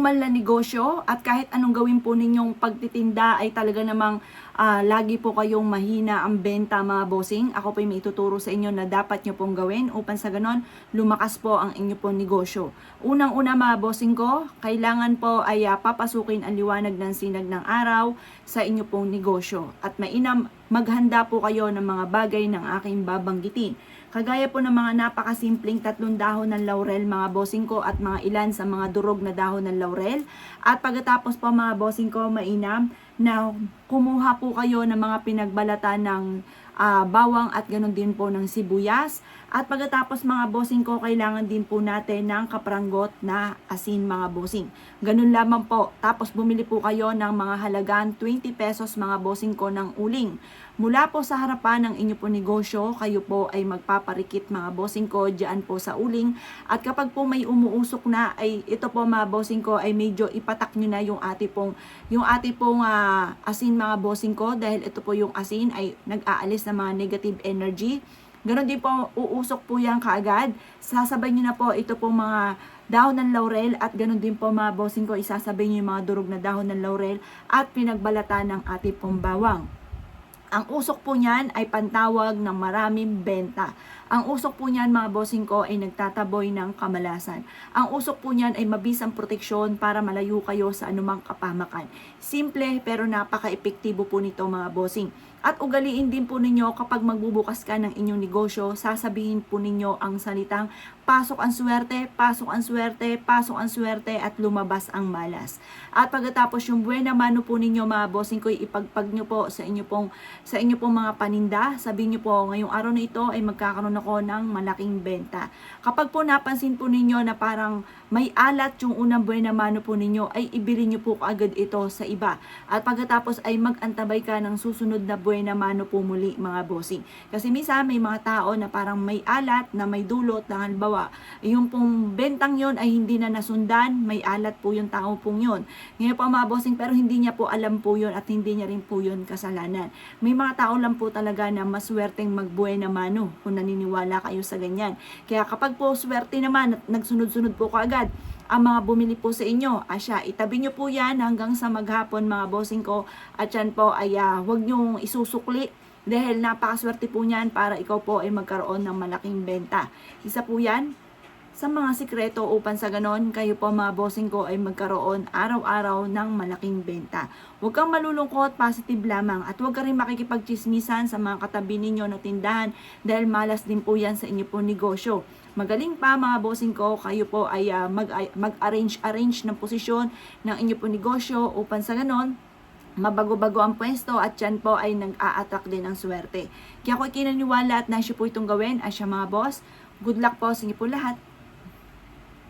Na negosyo at kahit anong gawin po ninyong pagtitinda ay talaga namang lagi po kayong mahina ang benta mga bossing. Ako po may ituturo sa inyo na dapat nyo pong gawin upang sa ganon lumakas po ang inyo pong negosyo. Unang-una mga bossing ko, kailangan po ay papasukin ang liwanag ng sinag ng araw sa inyo pong negosyo at mainam maghanda po kayo ng mga bagay ng aking babanggitin. Kagaya po ng mga napakasimpleng 3 dahon ng laurel mga bossing ko at mga ilan sa mga durog na dahon ng laurel. At pagkatapos po mga bossing ko, mainam na kumuha po kayo ng mga pinagbalatan ng bawang at ganoon din po ng sibuyas. At pagkatapos mga bossing ko, kailangan din po natin ng kapranggot na asin mga bossing. Ganun lamang po. Tapos bumili po kayo ng mga halagang 20 pesos mga bossing ko ng uling. Mula po sa harapan ng inyo po negosyo, kayo po ay magpaparikit mga bossing ko dyan po sa uling. At kapag po may umuusok na, ay ito po mga bossing ko ay medyo ipatak nyo na yung ate pong asin mga bossing ko. Dahil ito po yung asin ay nag-aalis ng mga negative energy. Ganon din po, uusok po yan kaagad. Sasabay nyo na po ito po mga dahon ng laurel at ganon din po mga bossing ko, isasabay nyo yung mga durog na dahon ng laurel at pinagbalatan ng ating pong bawang. Ang usok po niyan ay pantawag ng maraming benta. Ang usok po niyan mga bossing ko ay nagtataboy ng kamalasan. Ang usok po niyan ay mabisang proteksyon para malayo kayo sa anumang kapahamakan. Simple pero napaka-epektibo po nito mga bossing. At ugaliin din po ninyo kapag magbubukas ka ng inyong negosyo, sasabihin po ninyo ang salitang pasok ang swerte, pasok ang swerte, pasok ang swerte at lumabas ang malas. At pagkatapos yung buena mano po ninyo mga bossing ko, ipagpag nyo po sa inyo pong mga paninda. Sabihin nyo po ngayong araw na ito ay magkakaroon ako ng malaking benta. Kapag po napansin po ninyo na parang may alat yung unang buena mano po ninyo, ay ibili nyo po agad ito sa iba. At pagkatapos ay mag-antabay ka ng susunod na buena mano po muli mga bossing. Kasi minsan may mga tao na parang may alat na may dulot na halimbawa, yung pong bentang yon ay hindi na nasundan, may alat po yung tao pong yon. Ngayon po mga bossing, pero hindi niya po alam po yon at hindi niya rin po yon kasalanan. May mga tao lang po talaga na maswerteng magbuena mano kung naniniwala kayo sa ganyan. Kaya kapag po swerte naman at nagsunod-sunod po kaagad ang mga bumili po sa inyo, asya, itabi nyo po yan hanggang sa maghapon mga bossing ko. At yan po ay huwag nyo isusukli dahil napakaswerte po niyan para ikaw po ay magkaroon ng malaking benta. Isa po yan sa mga sikreto upang sa ganon kayo po mga bossing ko ay magkaroon araw-araw ng malaking benta. Huwag kang malulungkot, positive lamang at huwag ka rin makikipagchismisan sa mga katabi ninyo na tindahan dahil malas din po yan sa inyo po negosyo. Magaling pa mga bossing ko, kayo po ay mag-arrange ng posisyon ng inyo po negosyo upang sa ganon mabago-bago ang pwesto at yan po ay nag-a-attract din ng swerte. Kaya ako kinaniwala at nasyo po itong gawin, asya mga boss. Good luck po sa inyo po lahat.